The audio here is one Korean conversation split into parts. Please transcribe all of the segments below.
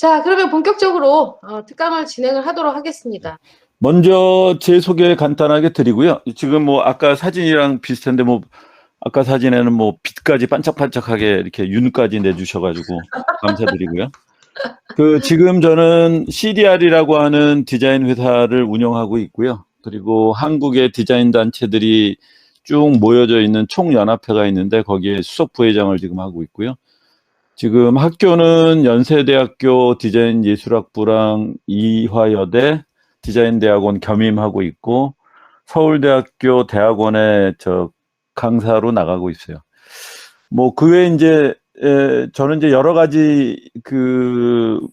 자, 그러면 본격적으로 특강을 진행을 하도록 하겠습니다. 먼저 제 소개 간단하게 드리고요. 지금 뭐 아까 사진이랑 비슷한데 뭐 아까 사진에는 뭐 빛까지 반짝반짝하게 이렇게 윤까지 내주셔가지고 감사드리고요. 지금 저는 CDR이라고 하는 디자인 회사를 운영하고 있고요. 그리고 한국의 디자인 단체들이 쭉 모여져 있는 총연합회가 있는데 거기에 수석 부회장을 지금 하고 있고요. 지금 학교는 연세대학교 디자인예술학부랑 이화여대 디자인대학원 겸임하고 있고 서울대학교 대학원에 강사로 나가고 있어요. 뭐 그 외에 이제 저는 이제 여러 가지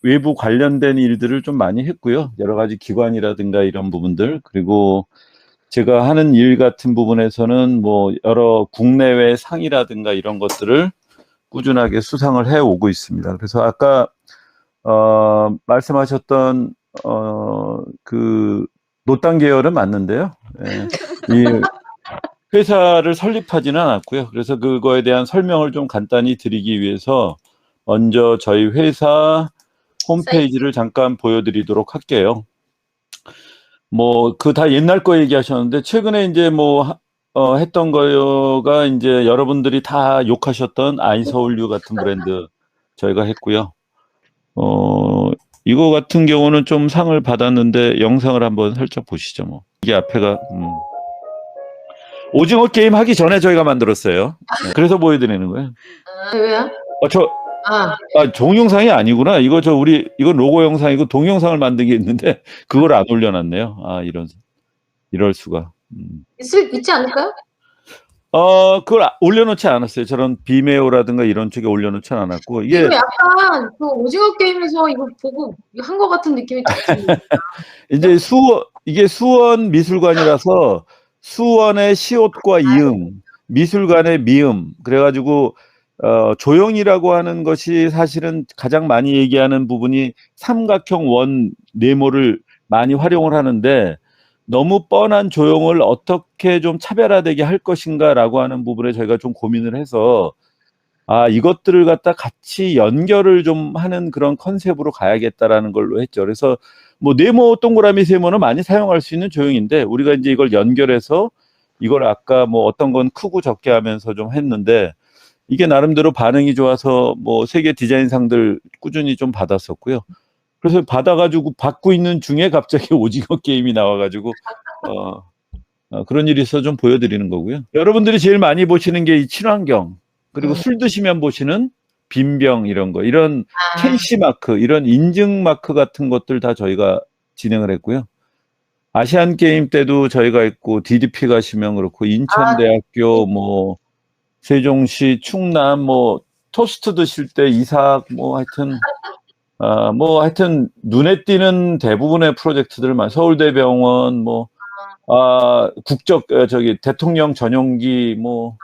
외부 관련된 일들을 좀 많이 했고요. 여러 가지 기관이라든가 이런 부분들, 그리고 제가 하는 일 같은 부분에서는 뭐 여러 국내외 상이라든가 이런 것들을 꾸준하게 수상을 해 오고 있습니다. 그래서 아까 말씀하셨던 노땅 계열은 맞는데요. 이 회사를 설립하지는 않았고요. 그래서 그거에 대한 설명을 좀 간단히 드리기 위해서 먼저 저희 회사 홈페이지를 잠깐 보여드리도록 할게요. 뭐 다 옛날 거 얘기하셨는데 최근에 이제 뭐 했던 거가 이제 여러분들이 다 욕하셨던 아이서울유 같은 브랜드 저희가 했고요. 이거 같은 경우는 좀 상을 받았는데 영상을 한번 살짝 보시죠. 뭐 이게 앞에가 오징어 게임 하기 전에 저희가 만들었어요. 네, 그래서 보여드리는 거예요. 왜요? 동영상이 아니구나. 이거 이거 로고 영상이고 동영상을 만든 게 있는데 그걸 안 올려놨네요. 이럴 수가. 있지 않을까요? 그걸 올려놓지 않았어요. 저런 비메오라든가 이런 쪽에 올려놓지 않았고 이거 약간 그 오징어 게임에서 이거 보고 한 것 같은 느낌이 들었습니다. 이제 이게 수원 미술관이라서 수원의 시옷과 이음, 미술관의 미음, 그래가지고 조형이라고 하는 것이 사실은 가장 많이 얘기하는 부분이 삼각형 원 네모를 많이 활용을 하는데 너무 뻔한 조형을 어떻게 좀 차별화되게 할 것인가라고 하는 부분에 저희가 좀 고민을 해서 이것들을 갖다 같이 연결을 좀 하는 그런 컨셉으로 가야겠다라는 걸로 했죠. 그래서 뭐 네모, 동그라미, 세모는 많이 사용할 수 있는 조형인데 우리가 이제 이걸 연결해서 이걸 아까 뭐 어떤 건 크고 적게 하면서 좀 했는데 이게 나름대로 반응이 좋아서 뭐 세계 디자인상들 꾸준히 좀 받았었고요. 그래서 받아가지고 받고 있는 중에 갑자기 오징어 게임이 나와가지고 그런 일이 있어서 좀 보여드리는 거고요. 여러분들이 제일 많이 보시는 게 이 친환경, 그리고 술 드시면 보시는 빈병 이런 거, 이런 KC 마크, 이런 인증 마크 같은 것들 다 저희가 진행을 했고요. 아시안 게임 때도 저희가 있고 DDP 가시면 그렇고 인천대학교 뭐 세종시 충남 뭐 토스트 드실 때 이삭 뭐 하여튼 눈에 띄는 대부분의 프로젝트들만 서울대병원 뭐 대통령 전용기 뭐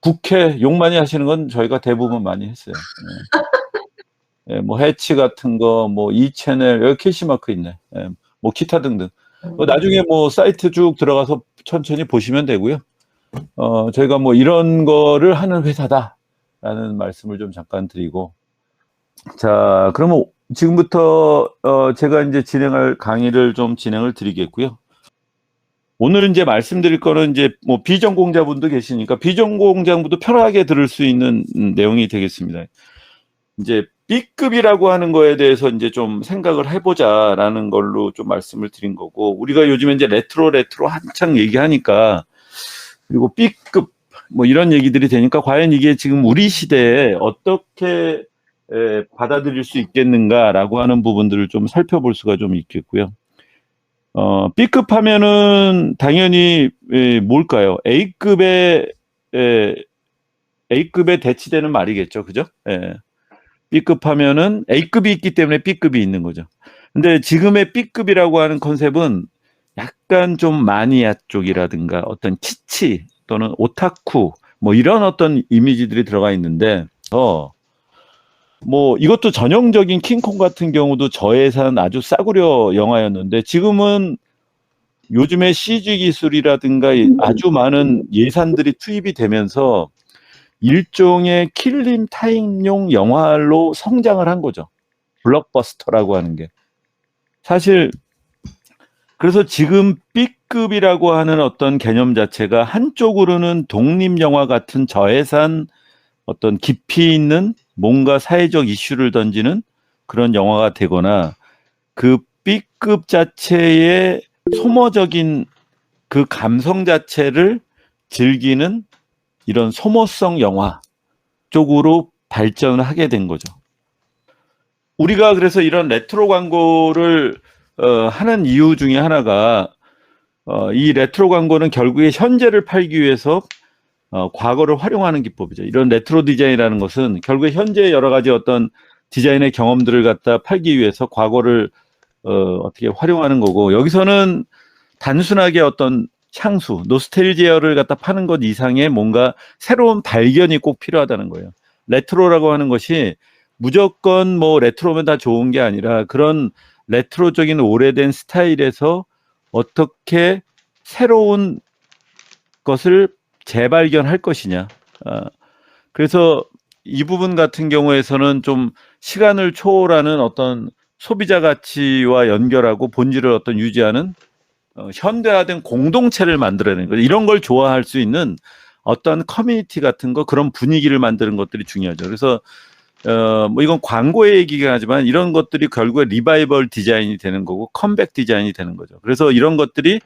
국회 욕 많이 하시는 건 저희가 대부분 많이 했어요. 네. 뭐 해치 같은 거, 뭐 이채널 여기 캐시마크 있네. 네. 뭐 기타 등등. 나중에 뭐 사이트 쭉 들어가서 천천히 보시면 되고요. 저희가 뭐 이런 거를 하는 회사다라는 말씀을 좀 잠깐 드리고, 자, 그러면 지금부터 제가 이제 진행할 강의를 좀 진행을 드리겠고요. 오늘은 이제 말씀드릴 거는 이제 뭐 비전공자분도 계시니까 비전공자분도 편하게 들을 수 있는 내용이 되겠습니다. 이제 B급이라고 하는 거에 대해서 이제 좀 생각을 해보자라는 걸로 좀 말씀을 드린 거고, 우리가 요즘에 이제 레트로 한창 얘기하니까, 그리고 B급 뭐 이런 얘기들이 되니까 과연 이게 지금 우리 시대에 어떻게 받아들일 수 있겠는가라고 하는 부분들을 좀 살펴볼 수가 좀 있겠고요. B급 하면은 당연히 뭘까요? A급에 대치되는 말이겠죠. 그죠? B급 하면은 A급이 있기 때문에 B급이 있는 거죠. 근데 지금의 B급이라고 하는 컨셉은 약간 좀 마니아 쪽이라든가 어떤 키치 또는 오타쿠 뭐 이런 어떤 이미지들이 들어가 있는데 뭐 이것도 전형적인 킹콩 같은 경우도 저예산 아주 싸구려 영화였는데 지금은 요즘에 CG 기술이라든가 아주 많은 예산들이 투입이 되면서 일종의 킬링 타임용 영화로 성장을 한 거죠. 블록버스터라고 하는 게. 사실 그래서 지금 B급이라고 하는 어떤 개념 자체가 한쪽으로는 독립영화 같은 저예산 어떤 깊이 있는 뭔가 사회적 이슈를 던지는 그런 영화가 되거나 그 B급 자체의 소모적인 그 감성 자체를 즐기는 이런 소모성 영화 쪽으로 발전을 하게 된 거죠. 우리가 그래서 이런 레트로 광고를 하는 이유 중에 하나가 이 레트로 광고는 결국에 현재를 팔기 위해서 과거를 활용하는 기법이죠. 이런 레트로 디자인이라는 것은 결국에 현재 여러 가지 어떤 디자인의 경험들을 갖다 팔기 위해서 과거를 어떻게 활용하는 거고, 여기서는 단순하게 어떤 향수, 노스텔지아를 갖다 파는 것 이상의 뭔가 새로운 발견이 꼭 필요하다는 거예요. 레트로라고 하는 것이 무조건 뭐 레트로면 다 좋은 게 아니라 그런 레트로적인 오래된 스타일에서 어떻게 새로운 것을 재발견할 것이냐. 그래서 이 부분 같은 경우에서는 좀 시간을 초월하는 어떤 소비자 가치와 연결하고 본질을 어떤 유지하는 현대화된 공동체를 만들어내는 거죠. 이런 걸 좋아할 수 있는 어떤 커뮤니티 같은 거, 그런 분위기를 만드는 것들이 중요하죠. 그래서 뭐 이건 광고의 얘기긴 하지만 이런 것들이 결국에 리바이벌 디자인이 되는 거고 컴백 디자인이 되는 거죠. 그래서 이런 것들이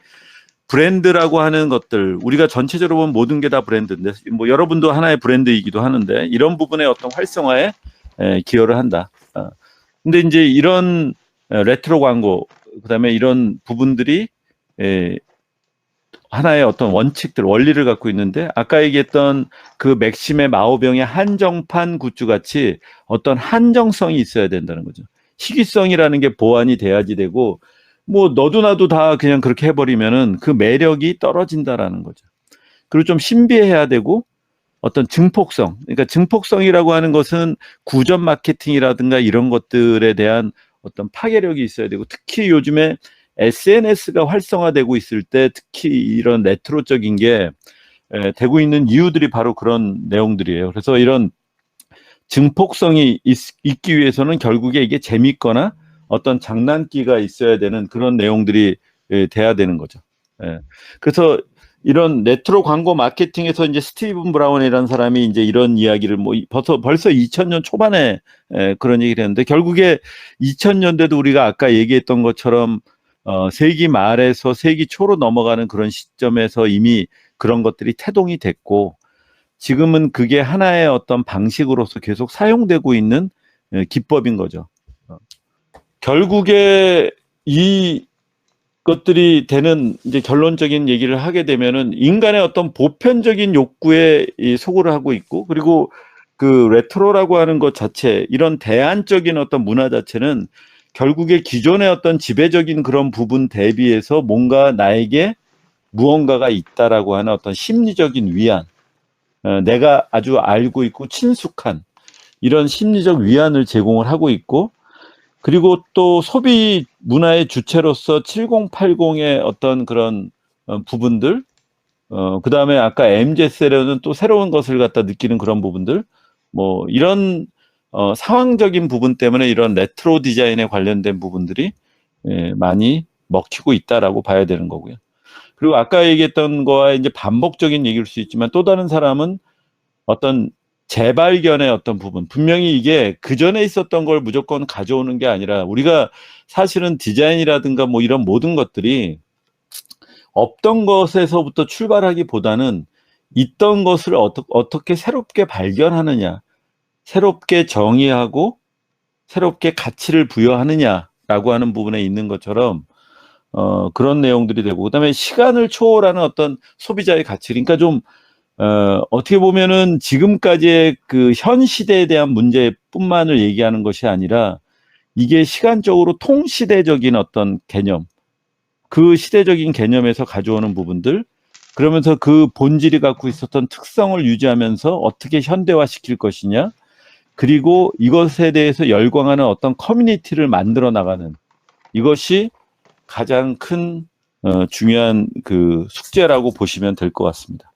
브랜드라고 하는 것들, 우리가 전체적으로 보면 모든 게 다 브랜드인데, 뭐 여러분도 하나의 브랜드이기도 하는데 이런 부분의 어떤 활성화에 기여를 한다. 근데 이제 이런 레트로 광고, 그다음에 이런 부분들이 하나의 어떤 원칙들, 원리를 갖고 있는데, 아까 얘기했던 그 맥심의 마오병의 한정판 굿즈 같이 어떤 한정성이 있어야 된다는 거죠. 희귀성이라는 게 보완이 돼야지 되고, 뭐 너도 나도 다 그냥 그렇게 해버리면은 그 매력이 떨어진다라는 거죠. 그리고 좀 신비해야 되고, 어떤 증폭성, 그러니까 증폭성이라고 하는 것은 구전 마케팅이라든가 이런 것들에 대한 어떤 파괴력이 있어야 되고, 특히 요즘에 SNS가 활성화되고 있을 때 특히 이런 레트로적인 게 되고 있는 이유들이 바로 그런 내용들이에요. 그래서 이런 증폭성이 있기 위해서는 결국에 이게 재밌거나 어떤 장난기가 있어야 되는 그런 내용들이 돼야 되는 거죠. 그래서 이런 레트로 광고 마케팅에서 이제 스티븐 브라운이라는 사람이 이제 이런 이야기를 뭐 벌써 2000년 초반에 그런 얘기를 했는데, 결국에 2000년대도 우리가 아까 얘기했던 것처럼 세기 말에서 세기 초로 넘어가는 그런 시점에서 이미 그런 것들이 태동이 됐고, 지금은 그게 하나의 어떤 방식으로서 계속 사용되고 있는 기법인 거죠. 결국에 이 것들이 되는 이제 결론적인 얘기를 하게 되면은 인간의 어떤 보편적인 욕구에 소구를 하고 있고, 그리고 그 레트로라고 하는 것 자체, 이런 대안적인 어떤 문화 자체는 결국에 기존의 어떤 지배적인 그런 부분 대비해서 뭔가 나에게 무언가가 있다라고 하는 어떤 심리적인 위안, 내가 아주 알고 있고 친숙한 이런 심리적 위안을 제공을 하고 있고, 그리고 또 소비 문화의 주체로서 7080의 어떤 그런 부분들, 그 다음에 아까 MZ 세대는 또 새로운 것을 갖다 느끼는 그런 부분들, 뭐 이런 상황적인 부분 때문에 이런 레트로 디자인에 관련된 부분들이 많이 먹히고 있다라고 봐야 되는 거고요. 그리고 아까 얘기했던 거와 이제 반복적인 얘기일 수 있지만, 또 다른 사람은 어떤 재발견의 어떤 부분, 분명히 이게 그전에 있었던 걸 무조건 가져오는 게 아니라, 우리가 사실은 디자인이라든가 뭐 이런 모든 것들이 없던 것에서부터 출발하기보다는 있던 것을 어떻게 새롭게 발견하느냐, 새롭게 정의하고 새롭게 가치를 부여하느냐라고 하는 부분에 있는 것처럼 그런 내용들이 되고, 그다음에 시간을 초월하는 어떤 소비자의 가치, 그러니까 좀 어떻게 보면은 지금까지의 그 현 시대에 대한 문제뿐만을 얘기하는 것이 아니라, 이게 시간적으로 통시대적인 어떤 개념, 그 시대적인 개념에서 가져오는 부분들, 그러면서 그 본질이 갖고 있었던 특성을 유지하면서 어떻게 현대화시킬 것이냐, 그리고 이것에 대해서 열광하는 어떤 커뮤니티를 만들어 나가는, 이것이 가장 큰 중요한 그 숙제라고 보시면 될 것 같습니다.